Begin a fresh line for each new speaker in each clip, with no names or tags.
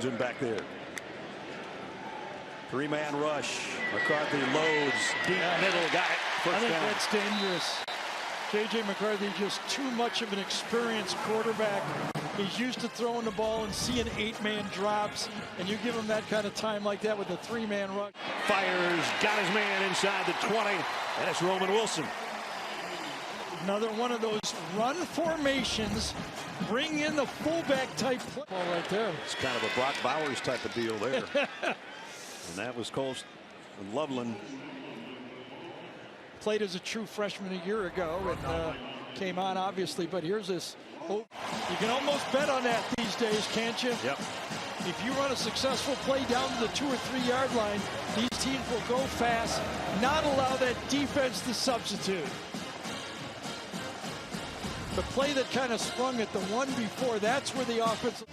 finds him back there. Three-man rush. McCarthy loads deep middle. Got it. First
I think
down.
that's dangerous. J.J. McCarthy just too much of an experienced quarterback. He's used to throwing the ball and seeing 8-man drops, and you give him that kind of time like that with a 3-man rush.
Fires, got his man inside the 20, and it's Roman Wilson.
Another one of those run formations, bring in the fullback type play. Ball right there.
It's kind of a Brock Bowers type of deal there. And that was Colst and Loveland.
Played as a true freshman a year ago and came on obviously, but here's this. Oh, you can almost bet on that these days, can't you?
Yep.
If you run a successful play down to the 2 or 3 yard line, these teams will go fast, not allow that defense to substitute. The play that kind of sprung at the one before, that's where the offense.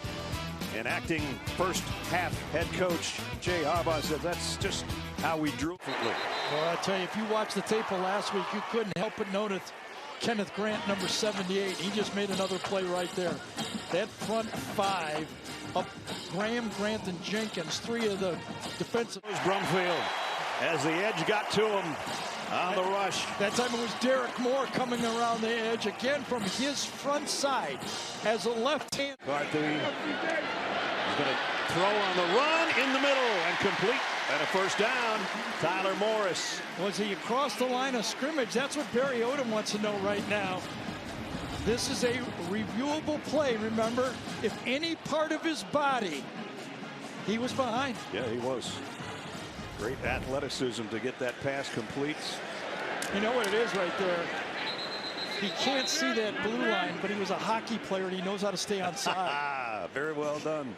And acting first half head coach Jay Harbaugh said that's just how we drew.
Well, I tell you, if you watch the tape of last week, you couldn't help but notice Kenneth Grant, number 78. He just made another play right there. That front five up Graham, Grant, and Jenkins, 3 of the defensive.
Brumfield as the edge got to him on the rush.
That time it was Derek Moore coming around the edge again from his front side as a left hand.
McCarthy is going to throw on the run in the middle and complete. And a first down, Tyler Morris.
Was he across the line of scrimmage? That's what Barry Odom wants to know right now. This is a reviewable play, remember? If any part of his body, he was behind.
Yeah, he was. Great athleticism to get that pass complete.
You know what it is right there? He can't see that blue line, but he was a hockey player and he knows how to stay on side.
Very well done.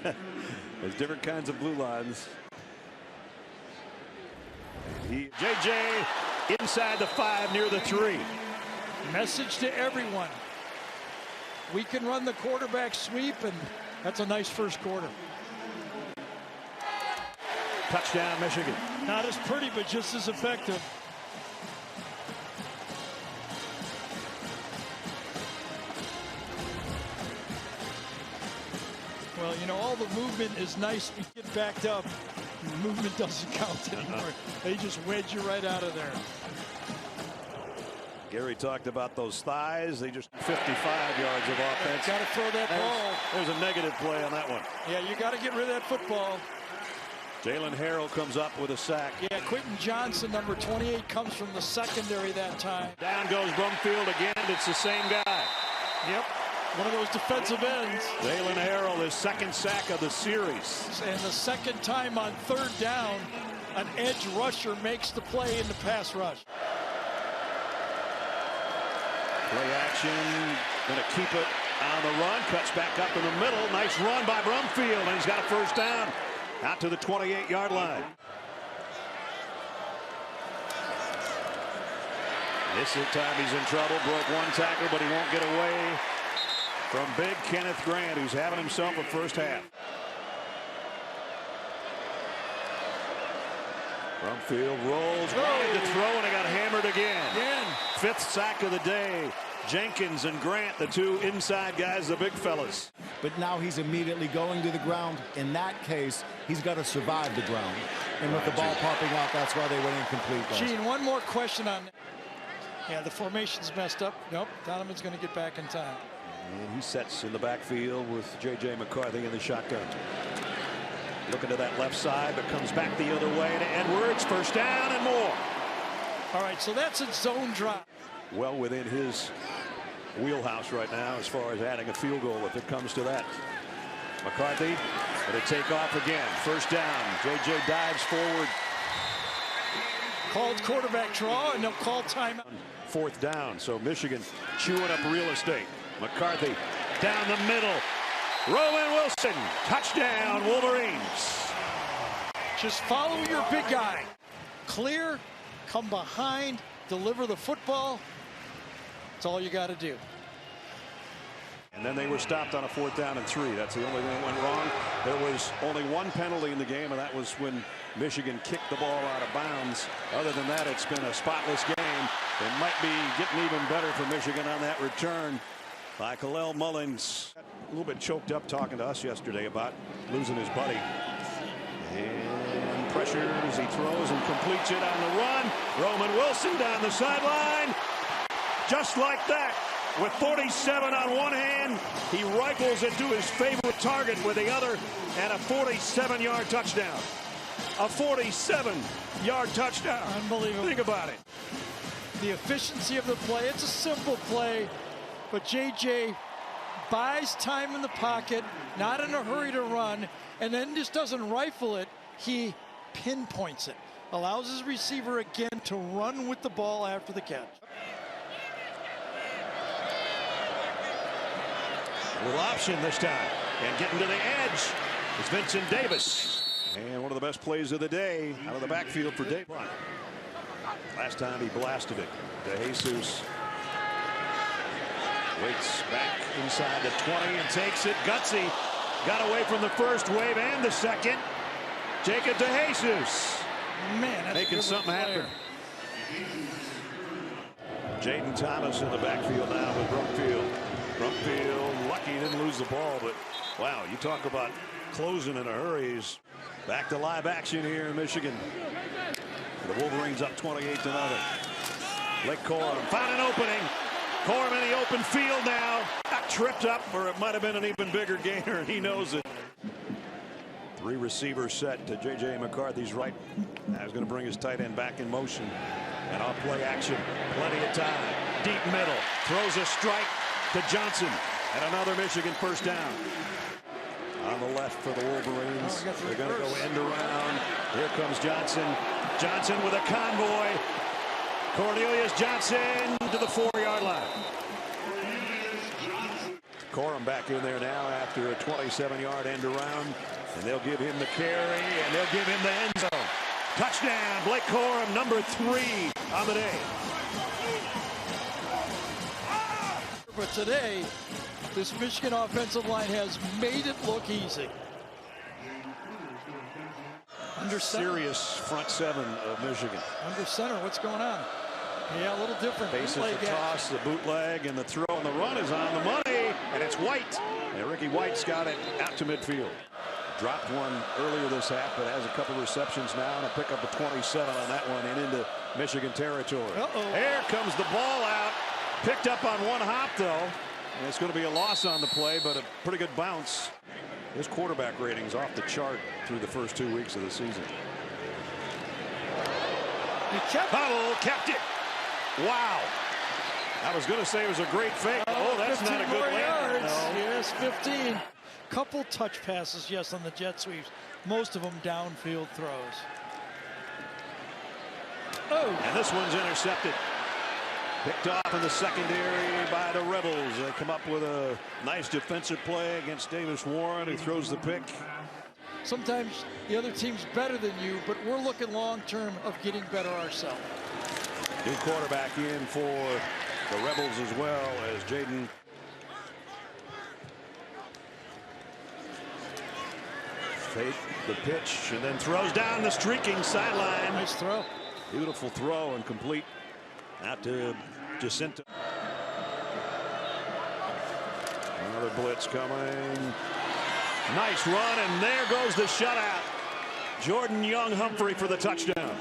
There's different kinds of blue lines. JJ inside the 5 near the 3.
Message to everyone. We can run the quarterback sweep, and that's a nice first quarter.
Touchdown, Michigan.
Not as pretty, but just as effective. Well, you know, all the movement is nice. We get backed up. Movement doesn't count anymore. They just wedge you right out of there.
Gary talked about those thighs. They just 55 yards of offense.
Got to throw that ball.
There's a negative play on that one.
Yeah, you got to get rid of that football.
Jalen Harrell comes up with a sack.
Yeah, Quentin Johnson, number 28, comes from the secondary that time.
Down goes Brumfield again. It's the same guy.
Yep. One of those defensive ends.
Jalen Harrell, his second sack of the series.
And the second time on 3rd down, an edge rusher makes the play in the pass rush.
Play action, going to keep it on the run. Cuts back up in the middle. Nice run by Brumfield, and he's got a first down out to the 28-yard line. This time he's in trouble. Broke one tackle, but he won't get away from big Kenneth Grant, who's having himself a first half. Brumfield rolls wide to throw, and he got hammered again. 5th sack of the day. Jenkins and Grant, the 2 inside guys, the big fellas.
But now he's immediately going to the ground. In that case, he's got to survive the ground. And with the ball popping out, that's why they went incomplete.
Gene, one more question on that. Yeah, the formation's messed up. Nope, Donovan's going to get back in time.
And he sets in the backfield with J.J. McCarthy in the shotgun. Looking to that left side, but comes back the other way to Edwards. First down and more.
All right, so that's a zone drop.
Well within his wheelhouse right now as far as adding a field goal if it comes to that. McCarthy going to take off again. First down. J.J. dives forward.
Called quarterback draw, and they'll call timeout.
4th down, so Michigan chewing up real estate. McCarthy down the middle. Roman Wilson, touchdown, Wolverines.
Just follow your big guy. Clear, come behind, deliver the football. That's all you got to do.
And then they were stopped on a 4th down and 3. That's the only thing that went wrong. There was only one penalty in the game, and that was when Michigan kicked the ball out of bounds. Other than that, it's been a spotless game. It might be getting even better for Michigan on that return by Kalel Mullins. little bit choked up talking to us yesterday about losing his buddy. And pressures, he throws and completes it on the run. Roman Wilson down the sideline. Just like that, with 47 on one hand, he rifles it to his favorite target with the other, and a 47-yard touchdown. A 47-yard touchdown.
Unbelievable.
Think about it.
The efficiency of the play. It's a simple play, but J.J. buys time in the pocket, not in a hurry to run, and then just doesn't rifle it. He pinpoints it. Allows his receiver again to run with the ball after the catch.
A little option this time. And getting to the edge is Vincent Davis. And one of the best plays of the day out of the backfield for Davis. Last time he blasted it to Jesus. Waits back inside the 20 and takes it. Gutsy got away from the first wave and the second. Jacob de Jesus.
Man, that's
making something happen. Jaden Thomas in the backfield now with Brumfield. Brumfield lucky he didn't lose the ball, but wow, you talk about closing in a hurry. He's back to live action here in Michigan. The Wolverines up 28-0. Blake Corum found an opening. Corum in the open field now. Got tripped up, or it might have been an even bigger gainer, and he knows it. Three receivers set to J.J. McCarthy's right. Now he's going to bring his tight end back in motion. And off play action. Plenty of time. Deep middle. Throws a strike to Johnson. And another Michigan first down. On the left for the Wolverines. They're going to go end around. Here comes Johnson. Johnson with a convoy. Cornelius Johnson to the 4-yard line. Corum back in there now after a 27-yard end around. And they'll give him the carry, and they'll give him the end zone. Touchdown, Blake Corum, number 3 on the day.
But today, this Michigan offensive line has made it look easy. Under center.
Serious front seven of Michigan.
Under center, what's going on? Yeah, a little different.
Bases the toss, the bootleg, and the throw, and the run is on the money, and it's White. And Ricky White's got it out to midfield. Dropped one earlier this half, but has a couple receptions now, and a pickup of 27 on that one and into Michigan territory. Here comes the ball out. Picked up on one hop, though. And it's going to be a loss on the play, but a pretty good bounce. His quarterback rating's off the chart through the first 2 weeks of the season. Huddle kept it. Wow. I was going to say it was a great fake. Oh, that's not a good landing. No.
Yes, 15. Couple touch passes, yes, on the jet sweeps. Most of them downfield throws. Oh.
And this one's intercepted. Picked off in the secondary by the Rebels. They come up with a nice defensive play against Davis Warren, who throws the pick.
Sometimes the other team's better than you, but we're looking long-term of getting better ourselves.
New quarterback in for the Rebels as well as Jaden. Fake the pitch and then throws down the streaking sideline.
Nice throw.
Beautiful throw and complete out to Jacinto. Another blitz coming. Nice run, and there goes the shutout. Jordan Young-Humphrey for the touchdown.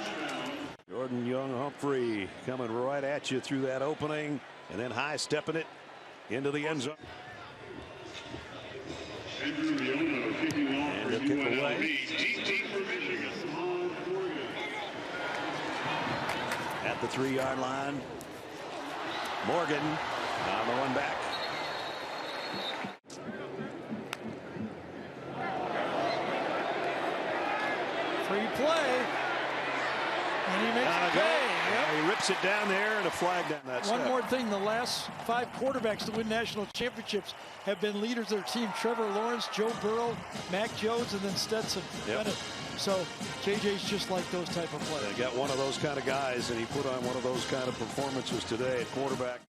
Jordan Young-Humphrey coming right at you through that opening and then high stepping it into the end zone. And the kick away. At the 3-yard line. Morgan on the run back.
Free play. And he makes it pay. Yep.
He rips it down there and a flag down that
One more thing, the last 5 quarterbacks to win national championships have been leaders of their team. Trevor Lawrence, Joe Burrow, Mac Jones, and then Stetson Bennett. So JJ's just like those type of players.
They got one of those kind of guys, and he put on one of those kind of performances today at quarterback.